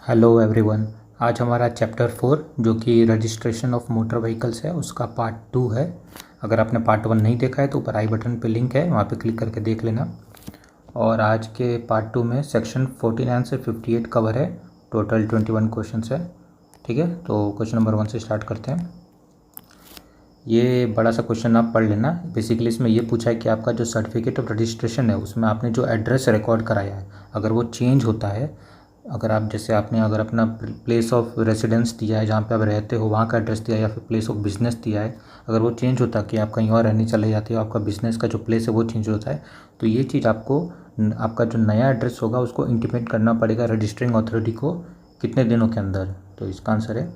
Hello everyone. आज हमारा chapter 4 जो कि रजिस्ट्रेशन ऑफ मोटर व्हीकल्स है उसका पार्ट 2 है। अगर आपने पार्ट 1 नहीं देखा है तो ऊपर आई बटन पे लिंक है, वहाँ पे क्लिक करके देख लेना। और आज के पार्ट 2 में सेक्शन 49 से 58 कवर है। टोटल 21 क्वेश्चन है। ठीक है, तो क्वेश्चन नंबर 1 से स्टार्ट करते हैं। ये बड़ा सा क्वेश्चन आप पढ़ लेना। बेसिकली इसमें ये पूछा है कि आपका जो सर्टिफिकेट ऑफ रजिस्ट्रेशन है उसमें आपने जो एड्रेस रिकॉर्ड कराया है अगर वो चेंज होता है, अगर आप जैसे आपने अगर अपना प्लेस ऑफ रेसिडेंस दिया है जहाँ पे आप रहते हो वहाँ का एड्रेस दिया है या फिर प्लेस ऑफ बिजनेस दिया है, अगर वो चेंज होता है कि आप कहीं और रहने चले जाते हो, आपका बिजनेस का जो प्लेस है वो चेंज होता है, तो ये चीज़ आपको आपका जो नया एड्रेस होगा उसको इंटीमेट करना पड़ेगा रजिस्टरिंग अथॉरिटी को कितने दिनों के अंदर। तो इसका आंसर है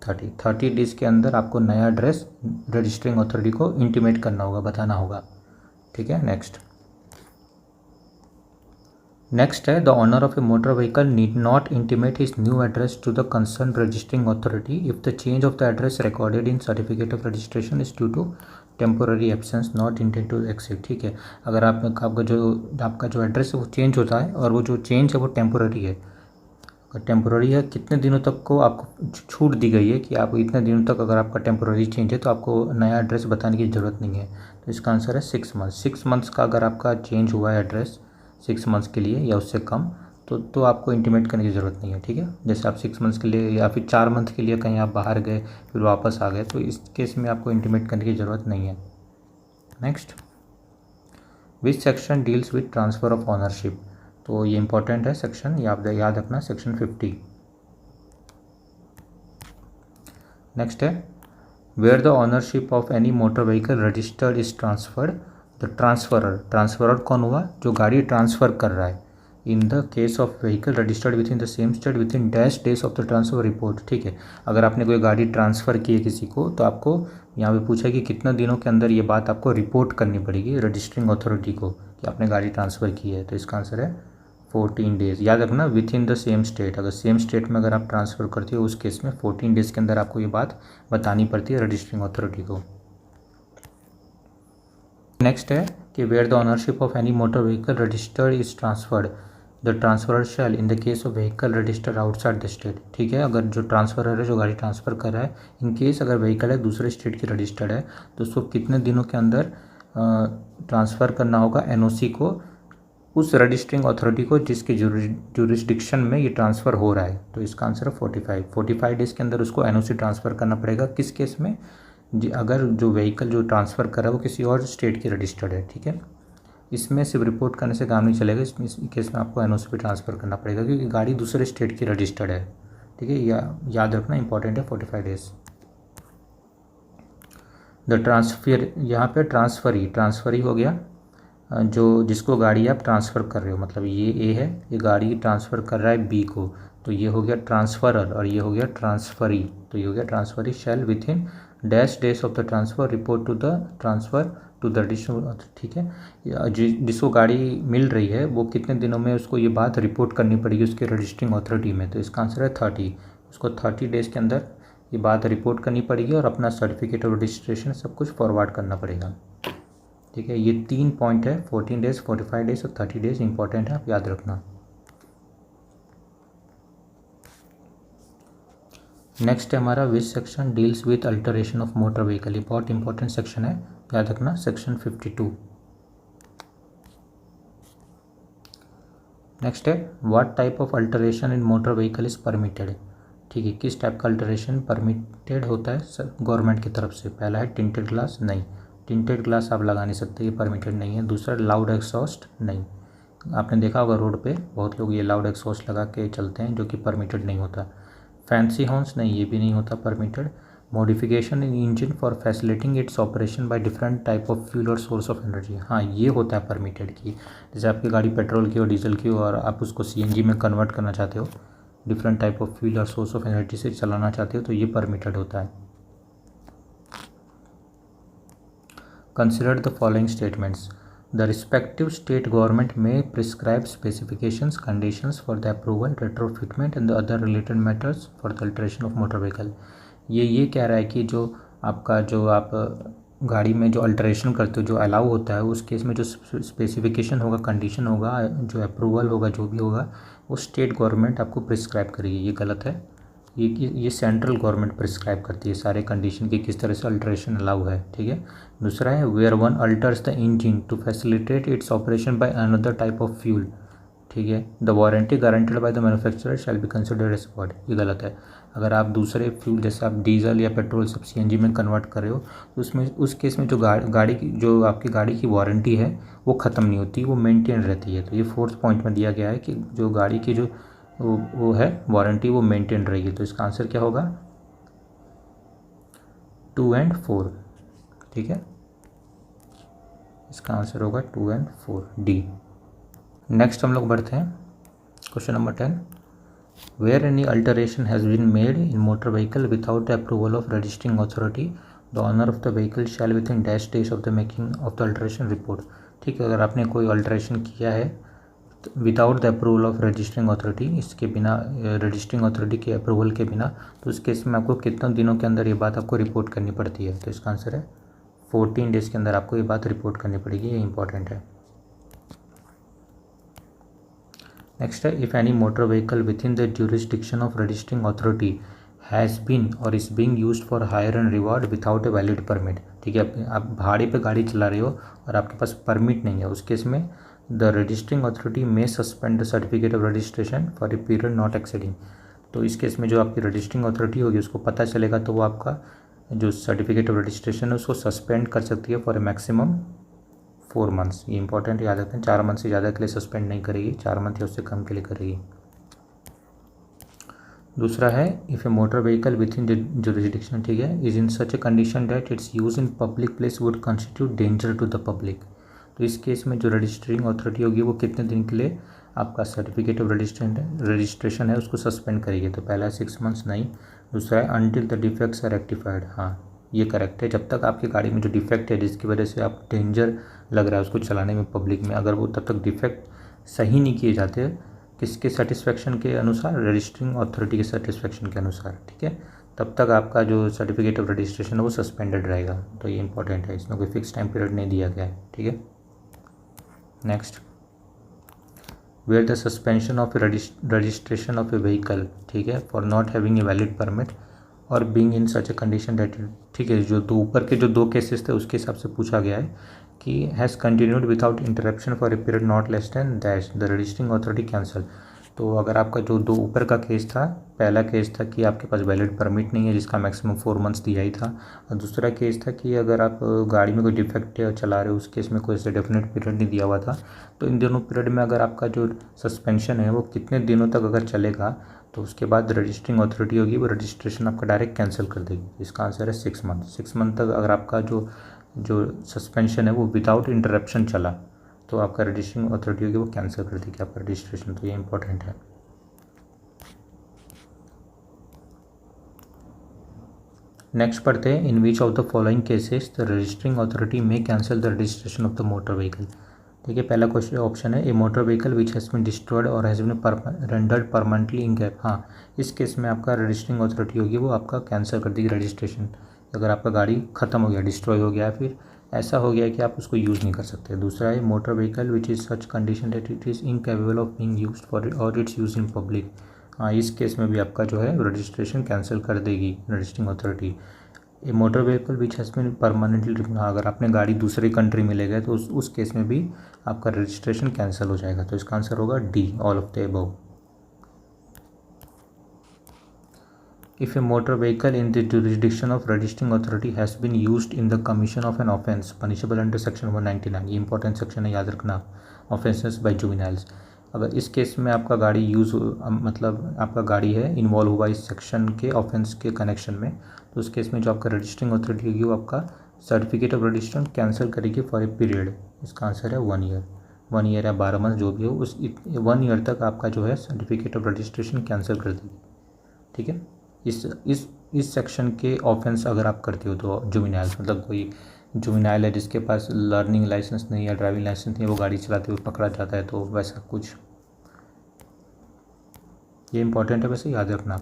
30 डेज़ के अंदर आपको नया एड्रेस रजिस्टरिंग अथॉरिटी को इंटीमेट करना होगा, बताना होगा। ठीक है, नेक्स्ट है the owner of a motor vehicle need not intimate his new address to the concern registering authority if the change of the address recorded in certificate of registration is due to temporary absence not intend to exit. ठीक है, अगर आपका जो address है वो change होता है और वो जो चेंज है वो टेम्पोररी है, अगर टेम्पोररी है कितने दिनों तक को आपको छूट दी गई है कि आप इतने दिनों तक अगर आपका टेम्पोररी चेंज है तो आपको नया एड्रेस बताने की ज़रूरत नहीं है। तो इसका आंसर है 6 मंथ्स। 6 मंथ्स का अगर आपका चेंज हुआ है एड्रेस 6 मंथ्स के लिए या उससे कम तो आपको इंटीमेट करने की ज़रूरत नहीं है। ठीक है, जैसे आप 6 मंथ्स के लिए या फिर 4 मंथ के लिए कहीं आप बाहर गए फिर वापस आ गए तो इस केस में आपको इंटीमेट करने की ज़रूरत नहीं है। Next, which section deals with transfer of ownership. तो ये इंपॉर्टेंट है सेक्शन, याद रखना, सेक्शन 50। नेक्स्ट है where the ownership of any motor vehicle registered is transferred the transferor कौन हुआ, जो गाड़ी ट्रांसफ़र कर रहा है। In the case of vehicle registered within the same state within dash days of the transfer report. ठीक है, अगर आपने कोई गाड़ी ट्रांसफ़र की है किसी को तो आपको यहाँ पे पूछा है कि कितना दिनों के अंदर ये बात आपको रिपोर्ट करनी पड़ेगी रजिस्टरिंग अथॉरिटी को कि आपने गाड़ी ट्रांसफ़र की है। तो इसका आंसर है 14 डेज़। याद रखना with in the same state, अगर सेम स्टेट में अगर आप ट्रांसफ़र करते हो उस केस में 14 डेज़ के अंदर आपको ये बात बतानी पड़ती है रजिस्टरिंग अथॉरिटी को। नेक्स्ट है कि where the ownership of any motor vehicle registered is transferred the transferor shall in the case of vehicle registered outside the state. ठीक है, अगर जो ट्रांसफरर है जो गाड़ी ट्रांसफ़र कर रहा है, इन केस अगर व्हीकल है दूसरे स्टेट की रजिस्टर्ड है तो उसको कितने दिनों के अंदर ट्रांसफ़र करना होगा एनओसी को उस रजिस्टरिंग अथॉरिटी को जिसके जुरिस्डिक्शन में ये ट्रांसफ़र हो रहा है। तो इसका आंसर है 45 डेज़ के अंदर उसको एनओसी ट्रांसफ़र करना पड़ेगा। किस केस में, अगर जो व्हीकल जो ट्रांसफ़र कर रहा है वो किसी और स्टेट की रजिस्टर्ड है। ठीक है, इसमें सिर्फ रिपोर्ट करने से काम नहीं चलेगा, इसमें इस केस में आपको एनओसी पे ट्रांसफ़र करना पड़ेगा क्योंकि गाड़ी दूसरे स्टेट की रजिस्टर्ड है। ठीक है, याद रखना, इंपॉर्टेंट है 45 डेज़। द ट्रांसफर, यहाँ पे ट्रांसफ़र ही हो गया, जो जिसको गाड़ी आप ट्रांसफ़र कर रहे हो, मतलब ये ए है, ये गाड़ी ट्रांसफ़र कर रहा है बी को, तो ये हो गया ट्रांसफरर और ये हो गया ट्रांसफरी। तो ये हो गया transferee shall within dash days of the transfer report to the transfer to the register. ठीक है, जिसको गाड़ी मिल रही है वो कितने दिनों में उसको ये बात रिपोर्ट करनी पड़ेगी उसके रजिस्टरिंग अथॉरिटी में। तो इसका आंसर है 30। उसको 30 डेज़ के अंदर ये बात रिपोर्ट करनी पड़ेगी और अपना सर्टिफिकेट ऑफ रजिस्ट्रेशन सब कुछ फॉरवर्ड करना पड़ेगा। ठीक है, ये 3 पॉइंट है, 14 डेज़, 45 डेज़ और 30 डेज़ इंपॉर्टेंट है, आप याद रखना। नेक्स्ट है हमारा विच section deals with alteration of motor vehicle. ये बहुत इंपॉर्टेंट सेक्शन है, याद रखना, सेक्शन 52। नेक्स्ट है what type of alteration in motor vehicle is permitted. ठीक है, किस टाइप का अल्टरेशन परमिटेड होता है गवर्नमेंट की तरफ से। पहला है टिंटेड ग्लास, नहीं, टिंटेड ग्लास आप लगा नहीं सकते, ये परमिटेड नहीं है। दूसरा लाउड एग्जॉस्ट, नहीं, आपने देखा होगा रोड पे बहुत लोग ये लाउड एग्जॉस्ट लगा के चलते हैं जो कि परमिटेड नहीं होता। फैंसी हॉर्न्स, नहीं, ये भी नहीं होता permitted. Modification in engine for facilitating it's operation by different type of fuel और सोर्स ऑफ एनर्जी, हाँ ये होता है परमिटेड की। जैसे आपकी गाड़ी पेट्रोल की और डीजल की और आप उसको सीएनजी में कन्वर्ट करना चाहते हो, डिफरेंट टाइप ऑफ फ्यूल और सोर्स ऑफ एनर्जी से चलाना चाहते हो तो ये परमिटेड होता है। Consider the following statements. The respective state government may prescribe specifications conditions for the approval retrofitment and the other related matters for the alteration of motor vehicle. ये कह रहा है कि जो आप गाड़ी में जो अल्टरेशन करते हो जो अलाउ होता है उस केस में जो स्पेसिफिकेशन होगा, कंडीशन होगा, जो अप्रूवल होगा, जो भी होगा, वो स्टेट गवर्नमेंट आपको प्रिस्क्राइब करेगी, ये गलत है। ये सेंट्रल गवर्नमेंट प्रिस्क्राइब करती है सारे कंडीशन की किस तरह से अल्ट्रेशन अलाउ है, ठीक है। दूसरा है where one alters the engine to facilitate its operation by another type of fuel, ठीक है, the warranty guaranteed by the manufacturer shall be considered as award, ये गलत है। अगर आप दूसरे फ्यूल जैसे आप डीजल या पेट्रोल सब सीएनजी में कन्वर्ट कर रहे हो तो उसमें उस केस में जो गाड़ी की जो आपकी गाड़ी की वारंटी है वो ख़त्म नहीं होती, वो मेंटेन रहती है। तो ये 4th पॉइंट में दिया गया है कि जो गाड़ी की जो वो है वारंटी वो मेंटेन रहेगी। तो इसका आंसर क्या होगा 2 और 4, ठीक है, इसका आंसर होगा 2 और 4 डी। नेक्स्ट हम लोग बढ़ते हैं question number 10, where any alteration has been made in motor vehicle without the approval of registering authority the owner of the vehicle shall within dash days of the making of the alteration report, ठीक है। अगर आपने कोई alteration किया है without the approval of registering authority, इसके बिना registering authority के अप्रूवल के बिना, तो उस केस में आपको कितने दिनों के अंदर ये बात आपको रिपोर्ट करनी पड़ती है। तो इसका आंसर है 14 डेज़ के अंदर आपको ये बात रिपोर्ट करनी पड़ेगी, ये इंपॉर्टेंट है। नेक्स्ट है if any motor vehicle within the jurisdiction of registering authority has been or is being used for hire and reward without a valid permit, ठीक है, आप भाड़े पे गाड़ी चला रहे हो और आपके पास परमिट नहीं है, उस केस में द रजिस्टरिंग अथॉरिटी में suspend the certificate of registration for a period not exceeding. तो इस केस में जो आपकी रजिस्टरिंग अथॉरिटी होगी उसको पता चलेगा तो वो आपका जो सर्टिफिकेट ऑफ रजिस्ट्रेशन है उसको सस्पेंड कर सकती है फॉर ए मैक्सिमम 4 मंथ्स। ये इंपॉर्टेंट याद रखें, 4 मंथ से ज़्यादा के लिए सस्पेंड नहीं करेगी, 4 मंथ या उससे कम के लिए करेगी। दूसरा है if a motor vehicle within the jurisdiction, ठीक है, is in such a condition that its use in public place would constitute danger to the public. तो इस केस में जो रजिस्टरिंग अथॉरिटी होगी वो कितने दिन के लिए आपका सर्टिफिकेट ऑफ रजिस्ट्रेशन है उसको सस्पेंड करेगी। तो पहला 6 मंथ्स नहीं, दूसरा है until the defects are rectified, हाँ ये करेक्ट है, जब तक आपकी गाड़ी में जो डिफेक्ट है जिसकी वजह से आप डेंजर लग रहा है उसको चलाने में पब्लिक में, अगर वो तब तक डिफेक्ट सही नहीं किए जाते किसके सेटिस्फेक्शन के अनुसार, रजिस्टरिंग अथॉरिटी के सेटिस्फेक्शन के अनुसार, ठीक है, तब तक आपका जो सर्टिफिकेट ऑफ रजिस्ट्रेशन है वो सस्पेंडेड रहेगा। तो ये इंपॉर्टेंट है, इसमें कोई फिक्स टाइम पीरियड नहीं दिया गया है, ठीक है। Next where the suspension of registration of a vehicle, ठीक है, for not having a valid permit or being in such a condition that, ठीक है, जो ऊपर के जो 2 केसेस थे उसके हिसाब से पूछा गया है कि has continued without interruption for a period not less than dash the registering authority cancel. तो अगर आपका जो 2 ऊपर का केस था, पहला केस था कि आपके पास वैलिड परमिट नहीं है जिसका मैक्सिमम 4 मंथ्स दिया ही था, और दूसरा केस था कि अगर आप गाड़ी में कोई डिफेक्ट चला रहे हो उस केस में कोई ऐसे डेफिनेट पीरियड नहीं दिया हुआ था। तो इन दोनों पीरियड में अगर आपका जो सस्पेंशन है वो कितने दिनों तक अगर चलेगा तो उसके बाद रजिस्टरिंग अथॉरिटी होगी वो रजिस्ट्रेशन आपका डायरेक्ट कैंसिल कर देगी। इसका आंसर है 6 मंथ। 6 मंथ तक अगर आपका जो सस्पेंशन है वो विदाउट इंटरप्शन चला तो आपका रजिस्टरिंग अथॉरिटी होगी वो कैंसिल कर देगी आपका रजिस्ट्रेशन। तो ये इंपॉर्टेंट है। नेक्स्ट पढ़ते हैं in which of the following cases the registering authority may cancel the registration of the motor vehicle. ठीक है, पहला क्वेश्चन ऑप्शन है a motor vehicle which has been destroyed or has been rendered permanently incapable. हाँ, इस case में आपका registering authority होगी वो आपका कैंसिल कर देगी रजिस्ट्रेशन। अगर आपका गाड़ी ख़त्म हो गया, डिस्ट्रॉय हो गया, फिर ऐसा हो गया कि आप उसको यूज़ नहीं कर सकते। दूसरा है motor vehicle which is such condition that it is incapable of being used for और इट्स यूज इन पब्लिक। हाँ, इस केस में भी आपका जो है रजिस्ट्रेशन कैंसिल कर देगी registering authority. A motor vehicle which has been permanently, अगर आपने गाड़ी दूसरी कंट्री में ले गए तो उस केस में भी आपका रजिस्ट्रेशन कैंसिल हो जाएगा। तो इसका आंसर होगा D, all of the above. If a motor vehicle in the jurisdiction of registering authority has been used in the commission of an offence punishable under section 199, ये important section है, याद रखना, offences bye juveniles. अगर इस case में आपका गाड़ी use, मतलब आपका गाड़ी है इन्वॉल्व हुआ इस सेक्शन के ऑफेंस के कनेक्शन में, तो उस केस में जो आपका रजिस्टरिंग अथॉरिटी होगी वो आपका सर्टिफिकेट ऑफ रजिस्ट्रेशन कैंसिल करेगी फॉर ए पीरियड। इसका आंसर है 1 ईयर। 1 ईयर या 12 मंथ जो भी हो, उस 1 ईयर तक आपका जो है सर्टिफिकेट ऑफ रजिस्ट्रेशन कैंसिल कर देगी। ठीक है, इस सेक्शन के ऑफेंस अगर आप करते हो तो जुवेनाइल, मतलब कोई जुवेनाइल है जिसके पास लर्निंग लाइसेंस नहीं है, ड्राइविंग लाइसेंस नहीं है, वो गाड़ी चलाते हुए पकड़ा जाता है, तो वैसा कुछ, ये इंपॉर्टेंट है, वैसे याद रखना।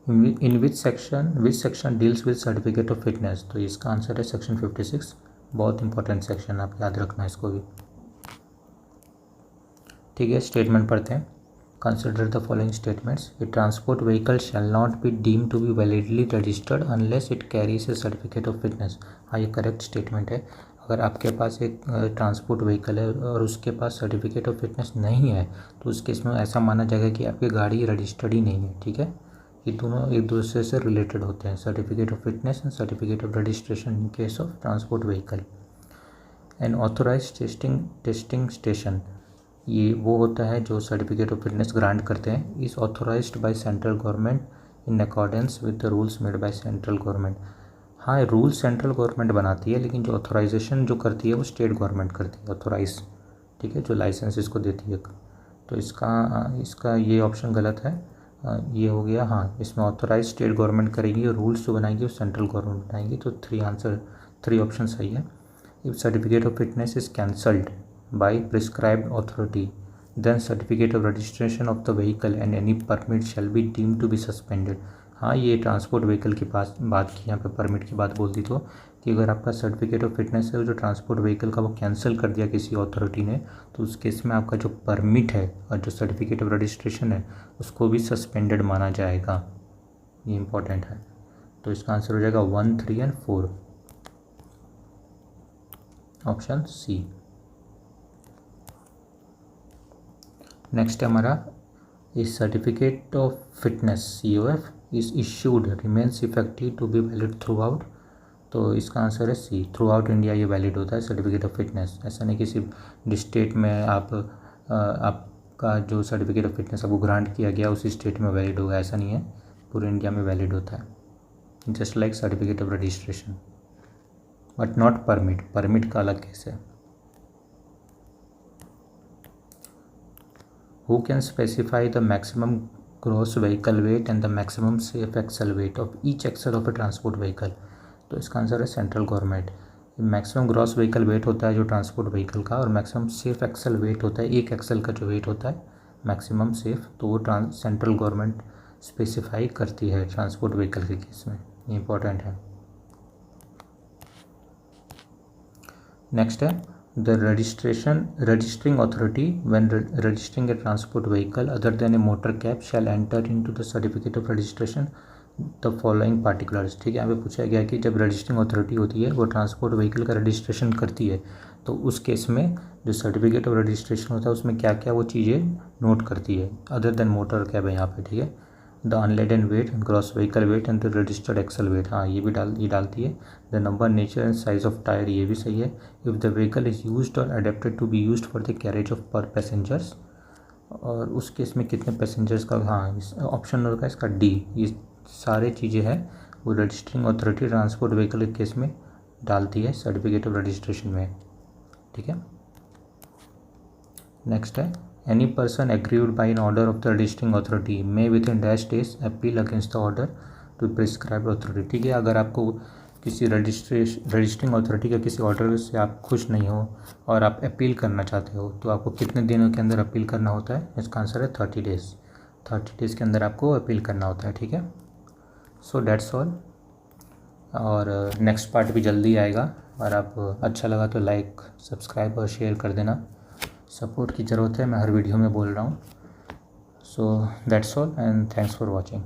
In which section deals with certificate of fitness, तो इसका आंसर है सेक्शन 56। बहुत इंपॉर्टेंट सेक्शन, आप याद रखना इसको भी। ठीक है, स्टेटमेंट पढ़ते हैं। Consider the following statements. A transport vehicle shall not be deem to be validly registered unless it carries a certificate of fitness. हाँ, ये करेक्ट स्टेटमेंट है। अगर आपके पास एक ट्रांसपोर्ट व्हीकल है और उसके पास सर्टिफिकेट ऑफ फिटनेस नहीं है तो उस केस में ऐसा माना जाएगा कि आपकी गाड़ी रजिस्टर्ड ही नहीं है। ठीक है, ये दोनों एक दूसरे से रिलेटेड होते हैं, certificate of fitness and certificate of registration in case of transport vehicle. An authorise testing station, ये वो होता है जो सर्टिफिकेट ऑफ फिटनेस ग्रांट करते हैं। Is authorised by central government in accordance with the rules made by central government. हाँ, rule central government बनाती है, लेकिन जो ऑथोराइजेशन जो करती है वो स्टेट गवर्नमेंट करती है, ऑथोराइज। ठीक है, जो लाइसेंस इसको देती है। तो इसका ये ऑप्शन गलत है, ये हो गया। हाँ, इसमें ऑथोराइज स्टेट गवर्नमेंट करेगी और रूल्स जो बनाएगी वो सेंट्रल गवर्नमेंट बनाएगी। तो 3 ऑप्शन सही है। If certificate of fitness is cancelled by prescribed authority then certificate of registration of the vehicle and any permit shall be deemed to be suspended. हाँ, ये ट्रांसपोर्ट व्हीकल की पास बात की, यहाँ पे परमिट की बात बोल दी तो कि अगर आपका सर्टिफिकेट ऑफ फिटनेस है जो ट्रांसपोर्ट व्हीकल का वो कैंसिल कर दिया किसी अथॉरिटी ने, तो उस केस में आपका जो परमिट है और जो सर्टिफिकेट ऑफ रजिस्ट्रेशन है उसको भी सस्पेंडेड माना जाएगा। ये इंपॉर्टेंट है। तो इसका आंसर हो जाएगा 1, 3 एंड 4, ऑप्शन सी। नेक्स्ट है हमारा, इस certificate of fitness COF is issued remains effective to be valid throughout. तो इसका आंसर है सी, थ्रू आउट इंडिया ये वैलिड होता है सर्टिफिकेट ऑफ फिटनेस। ऐसा नहीं कि सिर्फ स्टेट में आपका जो सर्टिफिकेट ऑफ फिटनेस आपको ग्रांट किया गया उसी स्टेट में वैलिड होगा, ऐसा नहीं है, पूरे इंडिया में वैलिड होता है। Just like certificate of registration, but not permit. Permit का अलग केस है। Who can specify the maximum gross vehicle weight and the maximum safe axle weight of each axle of a transport vehicle? तो इसका answer है central government. Maximum gross vehicle wait होता है जो transport vehicle का, और maximum safe axle wait होता है, एक एक्सल का जो वेट होता है मैक्सिमम सेफ, तो वो सेंट्रल गवर्नमेंट स्पेसिफाई करती है ट्रांसपोर्ट व्हीकल के केस में। ये इंपॉर्टेंट है। नेक्स्ट है, the registering authority when registering a transport vehicle other than a motor cab shall enter into the certificate of registration the following particulars। ठीक है, यहाँ पे पूछा गया कि जब रजिस्टरिंग अथॉरिटी होती है वो ट्रांसपोर्ट व्हीकल का रजिस्ट्रेशन करती है तो उस केस में जो सर्टिफिकेट ऑफ रजिस्ट्रेशन होता है उसमें क्या क्या वो चीज़ें नोट करती है। अदर देन मोटर कैब है यहाँ पे। ठीक है, the unladen weight, gross vehicle weight and the registered axle weight. हाँ, ये भी डालती है। The number, nature and size of tyre, ये भी सही है। If the vehicle is used or adapted to be used for the carriage of पर पैसेंजर्स, और उस केस में कितने पैसेंजर्स का। हाँ, ऑप्शन होगा इसका डी। ये सारे चीज़ें हैं वो रजिस्टरिंग अथॉरिटी ट्रांसपोर्ट व्हीकल के केस में डालती है सर्टिफिकेट ऑफ रजिस्ट्रेशन में। ठीक है, नेक्स्ट है, any person aggrieved by an order of the registering authority may within dash days appeal against the order to prescribed authority। ठीक है, अगर आपको किसी रजिस्टरिंग अथॉरिटी का किसी ऑर्डर से आप खुश नहीं हो और आप अपील करना चाहते हो तो आपको कितने दिनों के अंदर अपील करना होता है। इसका आंसर है 30 डेज़। 30 डेज़ के अंदर आपको अपील करना होता है। ठीक है, सो डेट्स ऑल। और नेक्स्ट पार्ट भी जल्दी आएगा, और आप अच्छा लगा तो लाइक, सब्सक्राइब और शेयर कर देना। सपोर्ट की ज़रूरत है, मैं हर वीडियो में बोल रहा हूँ। So that's all and thanks for watching.